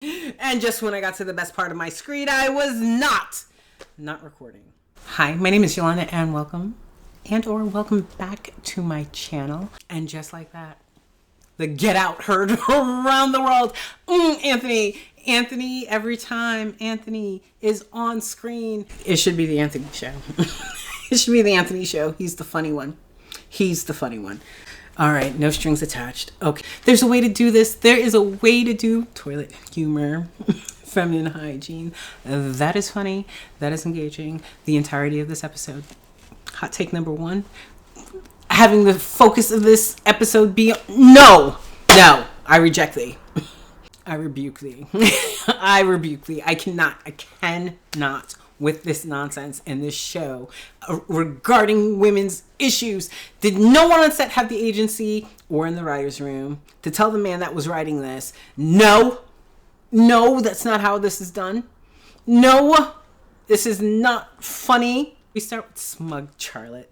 And just when I got to the best part of my screen, I was not recording. Hi, my name is Yolanda, and welcome back to my channel. And just like that, the Get Out heard around the world. Anthony, every time Anthony is on screen, it should be the Anthony show. It should be the Anthony show. He's the funny one. All right, no strings attached. Okay, there's a way to do this. There is a way to do toilet humor, feminine hygiene. That is funny. That is engaging. The entirety of this episode. Hot take number one. Having the focus of this episode be no, I reject thee. I rebuke thee. I rebuke thee. I cannot with this nonsense in this show regarding women's issues. Did no one on set have the agency or in the writer's room to tell the man that was writing this, no, that's not how this is done. No, this is not funny. We start with Smug Charlotte.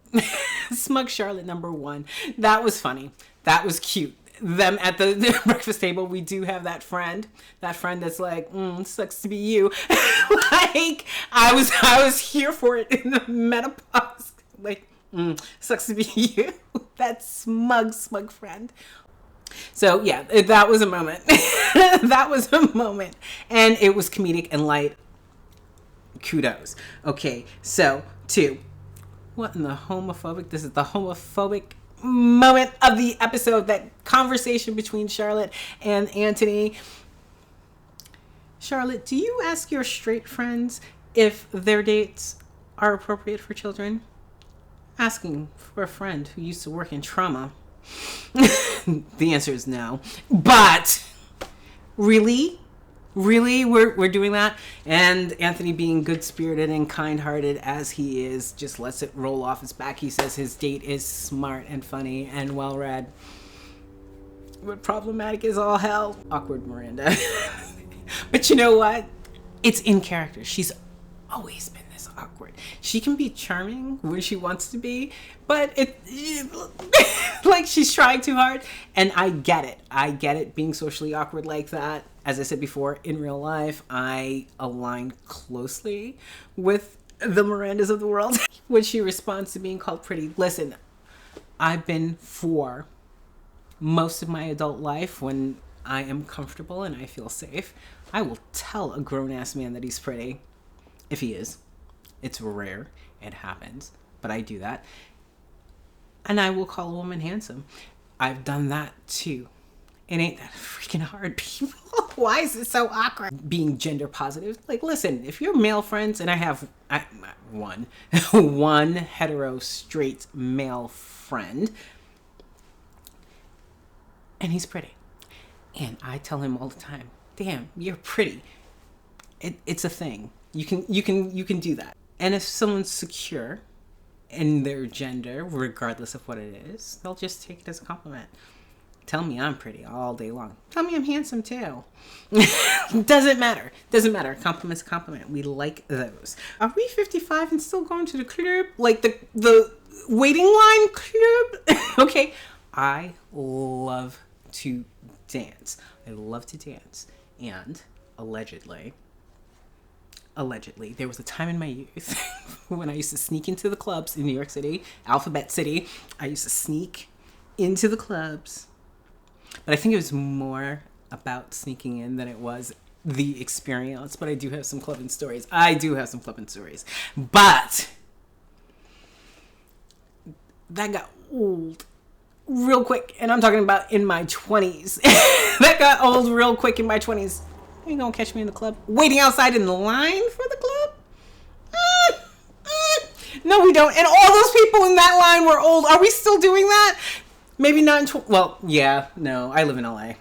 Smug Charlotte number one. That was funny. That was cute. Them at the breakfast table, we do have that friend that's like, sucks to be you. Like, I was here for it in the menopause. Like, sucks to be you. That smug friend. So yeah, that was a moment. That was a moment. And it was comedic and light. Kudos. Okay, so two. What in the homophobic? This is the homophobic moment of the episode, that conversation between Charlotte and Anthony. Charlotte, do you ask your straight friends if their dates are appropriate for children? Asking for a friend who used to work in trauma. The answer is no. But really we're doing that? And Anthony, being good-spirited and kind-hearted as he is, just lets it roll off his back. He says his date is smart and funny and well-read, but problematic as all hell. Awkward Miranda. But you know what? It's in character. She's always been this awkward. She can be charming when she wants to be, but like, she's trying too hard. And I get it being socially awkward like that. As I said before, in real life, I align closely with the Mirandas of the world. When she responds to being called pretty, listen, I've been for most of my adult life, when I am comfortable and I feel safe, I will tell a grown-ass man that he's pretty. If he is. It's rare. It happens. But I do that. And I will call a woman handsome. I've done that too. It ain't that freaking hard, people. Why is it so awkward? Being gender positive. Like, listen, if you're male friends, and I have one hetero straight male friend, and he's pretty, and I tell him all the time, damn, you're pretty. It's a thing. You can do that. And if someone's secure in their gender, regardless of what it is, they'll just take it as a compliment. Tell me I'm pretty all day long. Tell me I'm handsome too. Doesn't matter. Compliment's a compliment. We like those. Are we 55 and still going to the club? Like the waiting line club? Okay. I love to dance. And allegedly, there was a time in my youth when I used to sneak into the clubs in New York City, Alphabet City. I used to sneak into the clubs. But I think it was more about sneaking in than it was the experience. But I do have some clubbing stories. But that got old real quick. And I'm talking about in my 20s. That got old real quick in my 20s. You ain't gonna catch me in the club waiting outside in the line for the club? No, we don't. And all those people in that line were old. Are we still doing that? Maybe not well, yeah, no, I live in LA.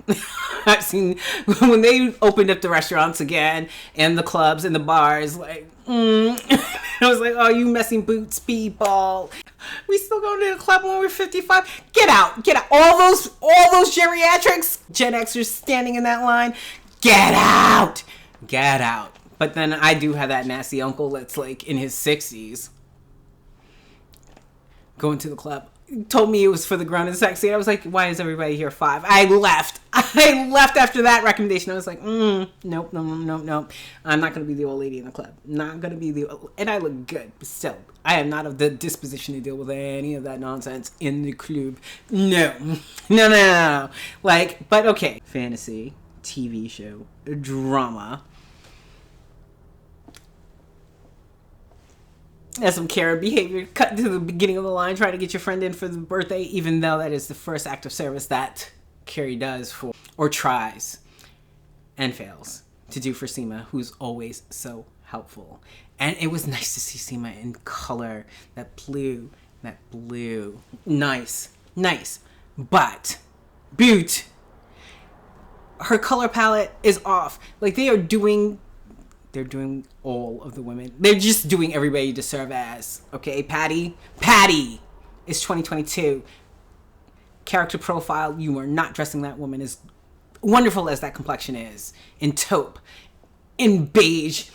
I've seen when they opened up the restaurants again and the clubs and the bars, like, I was like, oh, you messing boots people. We still going to the club when we're 55? Get out. All those geriatrics, Gen Xers standing in that line. Get out. But then I do have that nasty uncle that's like in his 60s going to the club. told me it was for the grown and sexy. I was like, why is everybody here 5? I left after that recommendation. I was like, nope. I'm not going to be the old lady in the club. Not going to be and I look good, but still, I am not of the disposition to deal with any of that nonsense in the club. No. Like, but okay. Fantasy, TV show, drama. That's some Carrie behavior. Cut to the beginning of the line, try to get your friend in for the birthday, even though that is the first act of service that Carrie does for, or tries, and fails to do for Seema, who's always so helpful. And it was nice to see Seema in color. That blue. Nice. But, her color palette is off. Like, they're doing all of the women. They're just doing everybody you deserve as. Okay, Patty. It's 2022. Character profile, you are not dressing that woman as wonderful as that complexion is. In taupe. In beige.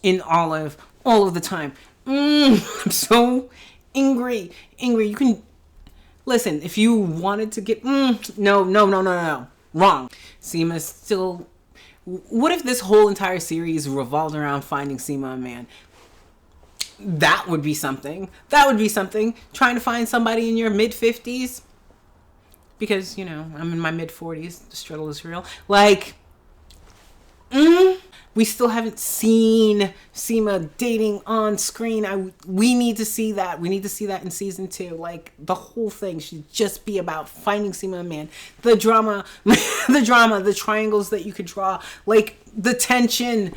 In olive. All of the time. I'm so angry. You can... Listen, if you wanted to get... No. Wrong. Seema's still... What if this whole entire series revolved around finding Seema a man? That would be something. Trying to find somebody in your mid-50s. Because, I'm in my mid-40s. The struggle is real. Like, we still haven't seen Seema dating on screen. We need to see that. We need to see that in season 2. Like, the whole thing should just be about finding Seema a man. The drama, the triangles that you could draw, like, the tension,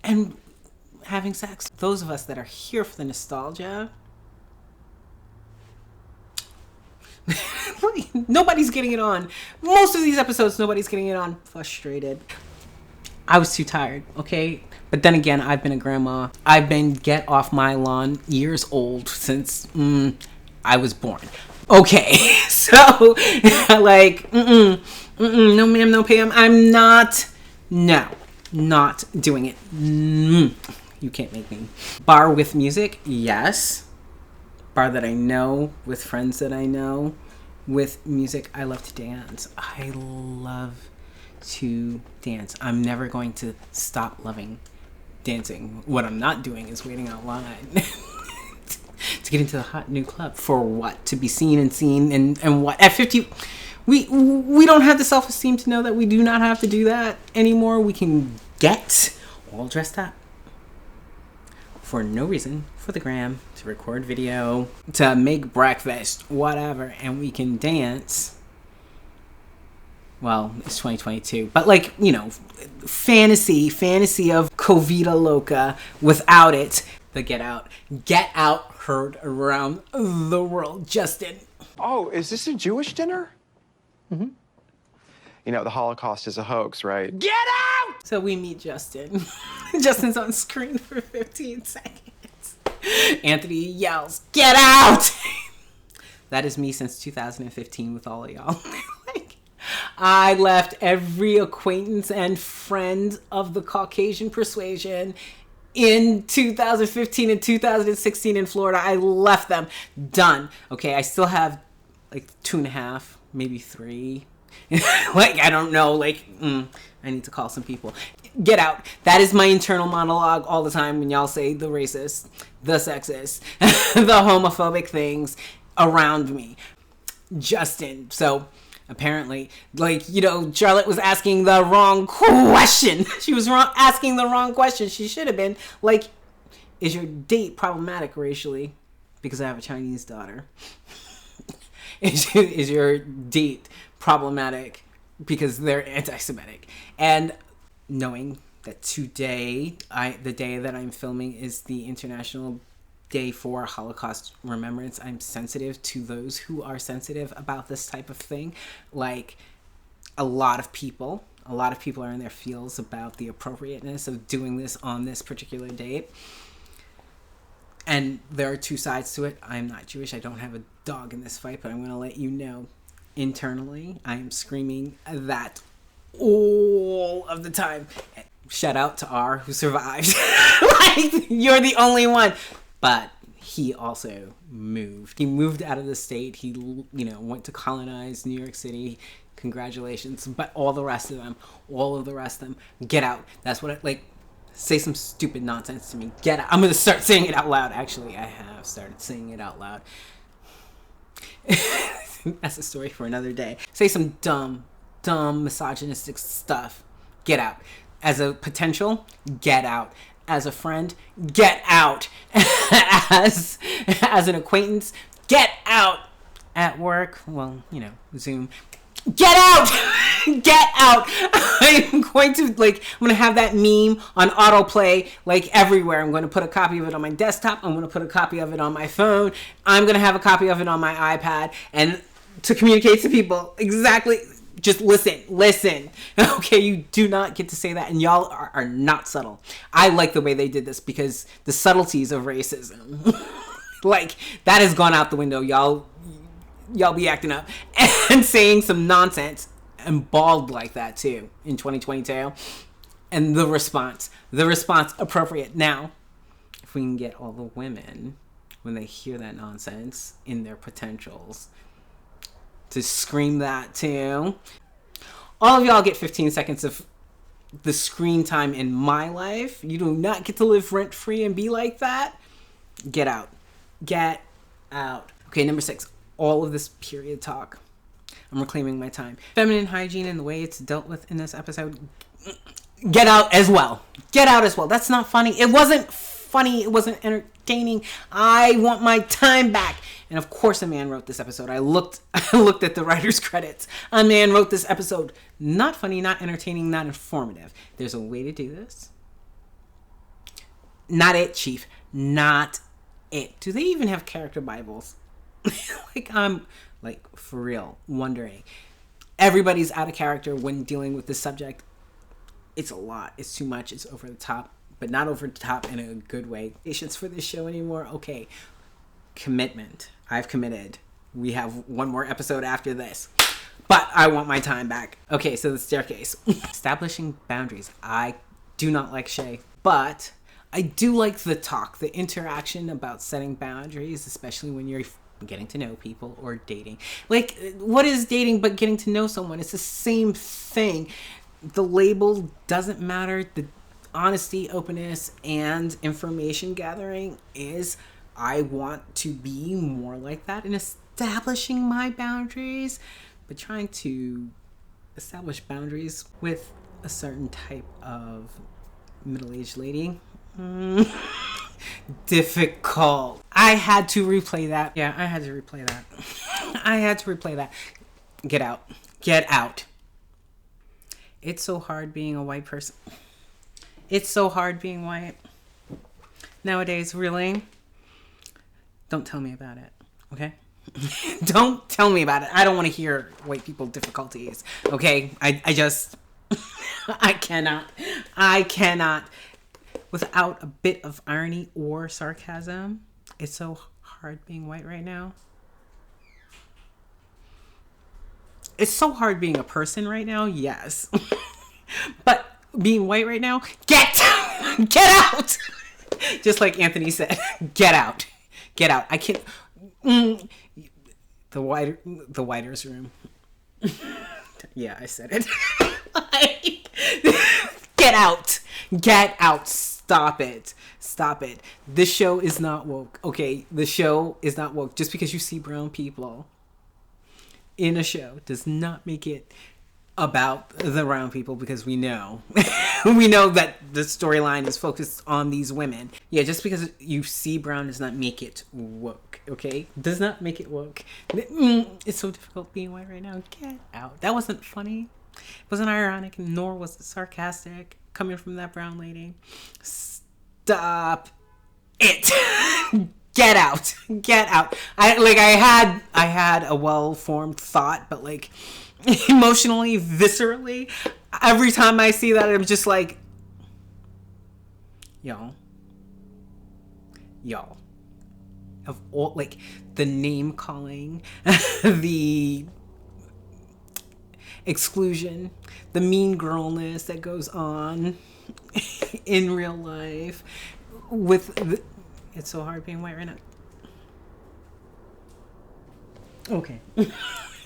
and having sex. Those of us that are here for the nostalgia, nobody's getting it on. Most of these episodes, nobody's getting it on. Frustrated. I was too tired, okay? But then again, I've been a grandma. I've been get off my lawn years old since I was born. Okay, so like, no ma'am, no Pam. I'm not doing it. You can't make me. Bar with music, yes. Bar that I know, with friends that I know. With music, I love to dance. I love to dance. I'm never going to stop loving dancing. What I'm not doing is waiting out line to get into the hot new club. For what? To be seen and what? At 50, we don't have the self-esteem to know that we do not have to do that anymore. We can get all dressed up for no reason, for the gram, to record video, to make breakfast, whatever, and we can dance. Well, it's 2022, but like, fantasy of Covita Loca without it. The Get Out heard around the world. Justin. Oh, is this a Jewish dinner? Mm-hmm. The Holocaust is a hoax, right? Get out! So we meet Justin. Justin's on screen for 15 seconds. Anthony yells, "Get out!" That is me since 2015 with all of y'all. I left every acquaintance and friend of the Caucasian persuasion in 2015 and 2016 in Florida. I left them. Done. Okay, I still have like 2.5, maybe 3. Like, I don't know. Like, I need to call some people. Get out. That is my internal monologue all the time when y'all say the racist, the sexist, the homophobic things around me. Justin. So... apparently, Charlotte was asking the wrong question. She was asking the wrong question. She should have been like, is your date problematic racially? Because I have a Chinese daughter. Is your date problematic because they're anti-Semitic? And knowing that today, the day that I'm filming is the International Day for Holocaust Remembrance, I'm sensitive to those who are sensitive about this type of thing. Like, a lot of people are in their feels about the appropriateness of doing this on this particular date. And there are two sides to it. I'm not Jewish. I don't have a dog in this fight, but I'm going to let you know, internally, I am screaming that all of the time. Shout out to R, who survived. Like, you're the only one. But he also moved. He moved out of the state. He, went to colonize New York City. Congratulations. But all of the rest of them, get out. That's what say some stupid nonsense to me. Get out. I'm going to start saying it out loud. Actually, I have started saying it out loud. That's a story for another day. Say some dumb, misogynistic stuff. Get out. As a potential, get out. As a friend, get out. As an acquaintance, get out. At work, well, Zoom. Get out! Get out! I'm going to have that meme on autoplay, everywhere. I'm going to put a copy of it on my desktop. I'm going to put a copy of it on my phone. I'm going to have a copy of it on my iPad. And to communicate to people exactly, just listen. Okay, you do not get to say that. And y'all are not subtle. I like the way they did this because the subtleties of racism, that has gone out the window. Y'all be acting up and saying some nonsense and bald like that too in 2022. And the response appropriate. Now, if we can get all the women, when they hear that nonsense in their potentials, to scream that too. All of y'all get 15 seconds of the screen time in my life. You do not get to live rent free and be like that. Get out. Get out. Okay, number 6. All of this period talk. I'm reclaiming my time. Feminine hygiene and the way it's dealt with in this episode. Get out as well. Get out as well. That's not funny. It wasn't funny. It wasn't entertaining. I want my time back. And of course a man wrote this episode. I looked at the writer's credits. A man wrote this episode. Not funny, not entertaining, not informative. There's a way to do this. Not it, Chief. Not it. Do they even have character Bibles? I'm for real wondering. Everybody's out of character when dealing with this subject. It's a lot. It's too much. It's over the top, but not over the top in a good way. Patience for this show anymore. Okay. Commitment. I've committed. We have one more episode after this, but I want my time back. Okay. So the staircase. Establishing boundaries. I do not like Shay, but I do like the talk, the interaction about setting boundaries, especially when you're getting to know people or dating. What is dating but getting to know someone? It's the same thing. The label doesn't matter. The honesty, openness, and information gathering is, I want to be more like that in establishing my boundaries, but trying to establish boundaries with a certain type of middle-aged lady. Difficult. I had to replay that. Yeah, I had to replay that. Get out. Get out. It's so hard being a white person. It's so hard being white. Nowadays, really. Don't tell me about it, okay? Don't tell me about it. I don't want to hear white people difficulties, okay? I just... I cannot. Without a bit of irony or sarcasm. It's so hard being white right now. It's so hard being a person right now, yes. But being white right now, get out! Just like Anthony said, get out. I can't. The whiter's room. Yeah, I said it. Get out. Stop it. This show is not woke. Okay, the show is not woke. Just because you see brown people in a show does not make it about the brown people, because we know that the storyline is focused on these women. Yeah, just because you see brown does not make it woke, okay? Does not make it woke. It's so difficult being white right now. Get out. That wasn't funny. It wasn't ironic, nor was it sarcastic coming from that brown lady. Stop it. Get out. I had a well-formed thought, but emotionally, viscerally, every time I see that, I'm just like, y'all, of all, the name calling, the exclusion, the mean girlness that goes on in real life it's so hard being white right now. Okay.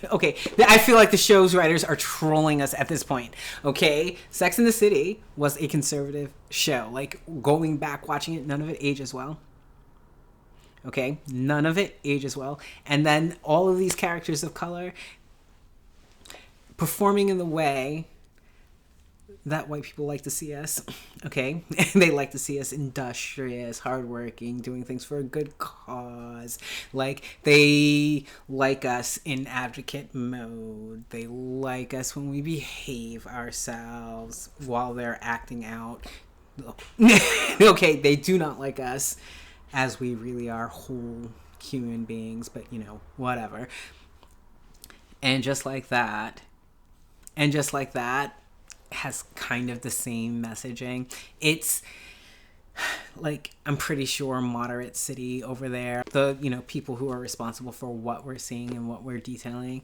Okay, I feel like the show's writers are trolling us at this point. Okay, Sex and the City was a conservative show. Like, going back watching it, none of it ages well. Okay, none of it ages well. And then all of these characters of color performing in the way that white people like to see us. Okay, they like to see us industrious, hardworking, doing things for a good cause. Like, they like us in advocate mode. They like us when we behave ourselves while they're acting out. Okay, they do not like us as we really are whole human beings, but whatever. And just like that, has kind of the same messaging. It's like, I'm pretty sure moderate city over there, the people who are responsible for what we're seeing and what we're detailing,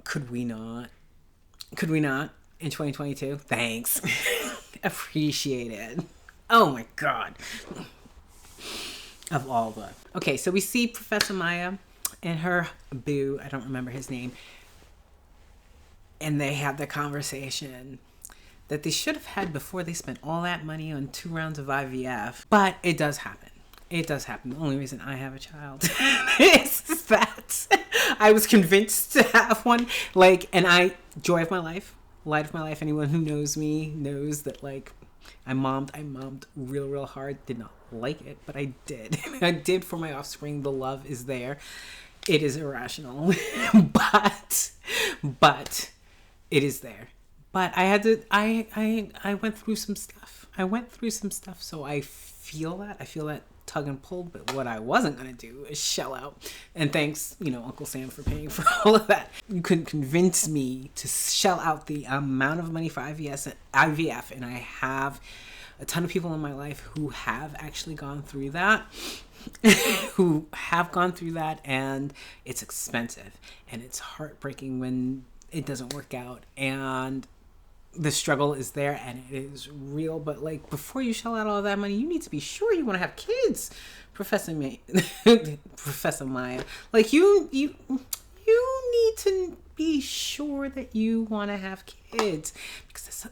could we not in 2022? Thanks. Appreciate it. Oh my god. Of all the okay, so we see Professor Maya and her boo, I don't remember his name, and they have the conversation that they should have had before they spent all that money on 2 rounds of IVF. But it does happen. It does happen. The only reason I have a child is that I was convinced to have one. Like, and joy of my life, light of my life. Anyone who knows me knows that, like, I mommed real hard. Did not like it, but I did. I did for my offspring. The love is there. It is irrational, but it is there. But I had to, I went through some stuff. So I feel that tug and pull, but what I wasn't going to do is shell out. And thanks, Uncle Sam for paying for all of that. You couldn't convince me to shell out the amount of money for IVF, and I have a ton of people in my life who have actually gone through that. And it's expensive, and it's heartbreaking when it doesn't work out, and the struggle is there, and it is real. But, like, before you shell out all that money, you need to be sure you want to have kids, Professor Maya. Like, you need to be sure that you want to have kids, because it's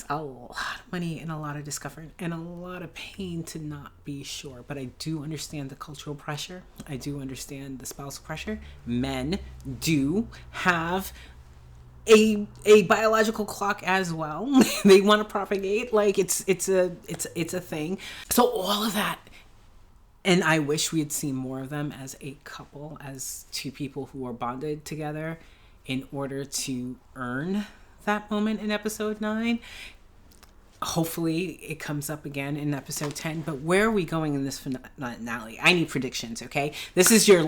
a lot of money and a lot of discomfort and a lot of pain to not be sure. But I do understand the cultural pressure. I do understand the spousal pressure. Men do have a biological clock as well. They want to propagate. Like, it's a thing. So all of that, and I wish we had seen more of them as a couple, as two people who are bonded together in order to earn that moment in episode 9. Hopefully it comes up again in episode 10. But where are we going in this finale? I need predictions, okay? This is your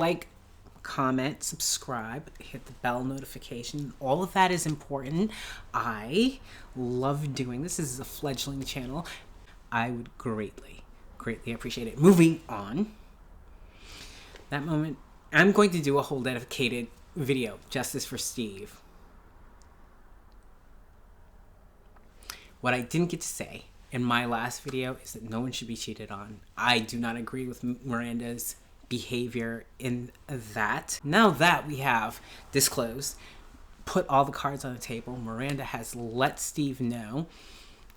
comment, subscribe, hit the bell notification. All of that is important. I love doing this. This is a fledgling channel. I would greatly appreciate it. Moving on. That moment, I'm going to do a whole dedicated video, Justice for Steve. What I didn't get to say in my last video is that no one should be cheated on. I do not agree with Miranda's behavior in that. Now that we have disclosed, put all the cards on the table, Miranda has let Steve know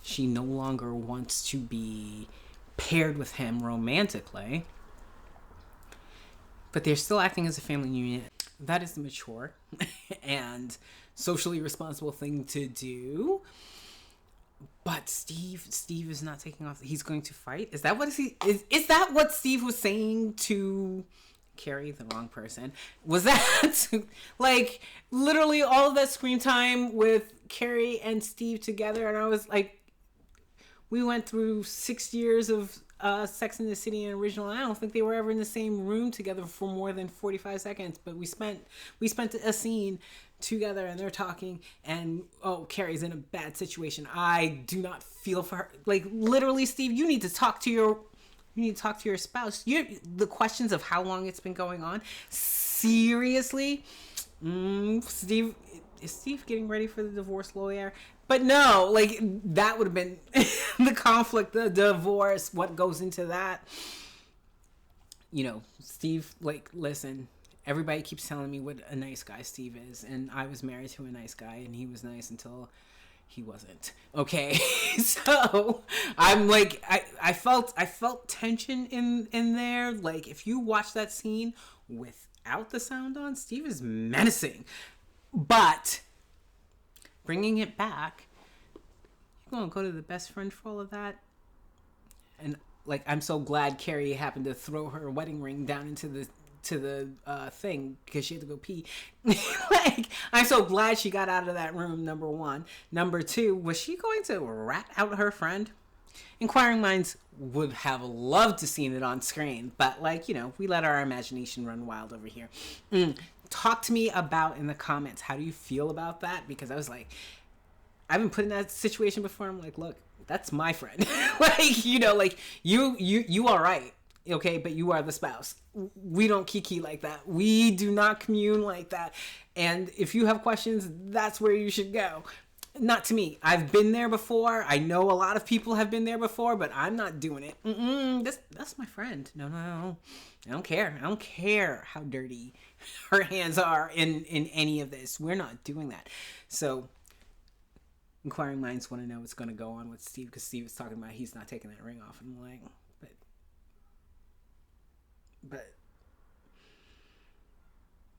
she no longer wants to be paired with him romantically, but they're still acting as a family unit. That is the mature and socially responsible thing to do. But Steve is not taking off. He's going to fight. Is that what Steve was saying to Carrie? The wrong person. Was that like literally all of that screen time with Carrie and Steve together? And I was like, we went through 6 years of Sex and the City and original, and I don't think they were ever in the same room together for more than 45 seconds. But we spent a scene together, and they're talking, and Carrie's in a bad situation. I do not feel for her. Like, literally, Steve, you need to talk to your spouse. The questions of how long it's been going on. Seriously, Steve, is Steve getting ready for the divorce lawyer? But no, like, that would have been the conflict, the divorce, what goes into that. Steve, like, listen, everybody keeps telling me what a nice guy Steve is, and I was married to a nice guy, and he was nice until he wasn't. Okay. So I'm like, I felt tension in there. Like, if you watch that scene without the sound on, Steve is menacing. But bringing it back, you're gonna go to the best friend for all of that. And like, I'm so glad Carrie happened to throw her wedding ring down into the thing because she had to go pee. Like, I'm so glad she got out of that room, number one. Number two, was she going to rat out her friend? Inquiring minds would have loved to seen it on screen, but like, you know, we let our imagination run wild over here. Talk to me about in the comments, how do you feel about that? Because I was like, I've been put in that situation before. I'm like, look, that's my friend. Like, you know, like, you are right. Okay, but you are the spouse. We don't kiki like that. We do not commune like that. And if you have questions, that's where you should go. Not to me. I've been there before. I know a lot of people have been there before, but I'm not doing it. That's my friend. No. I don't care. I don't care how dirty her hands are in any of this. We're not doing that. So, inquiring minds want to know what's going to go on with Steve, because Steve is talking about he's not taking that ring off. I'm like, but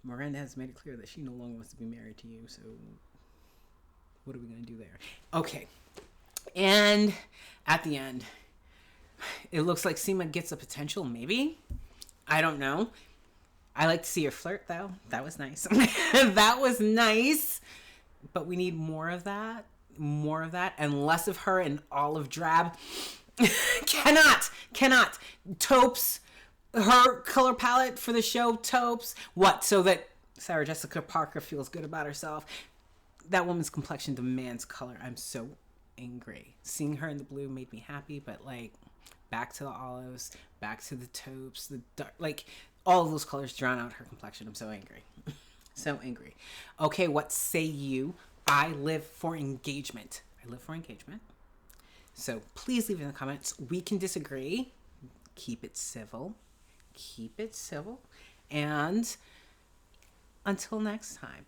Miranda has made it clear that she no longer wants to be married to you, so what are we going to do there? Okay. And at the end, it looks like Seema gets a potential, maybe. I don't know. I like to see her flirt, though. That was nice. That was nice. But we need more of that. More of that. And less of her in olive drab. Cannot. Taupes. Her color palette for the show, taupes. What? So that Sarah Jessica Parker feels good about herself. That woman's complexion demands color. I'm so angry. Seeing her in the blue made me happy, but like, back to the olives, back to the taupes, the dark, like, all of those colors drown out her complexion. I'm so angry. So angry. Okay, what say you? I live for engagement. So please leave in the comments. We can disagree. Keep it civil. And until next time.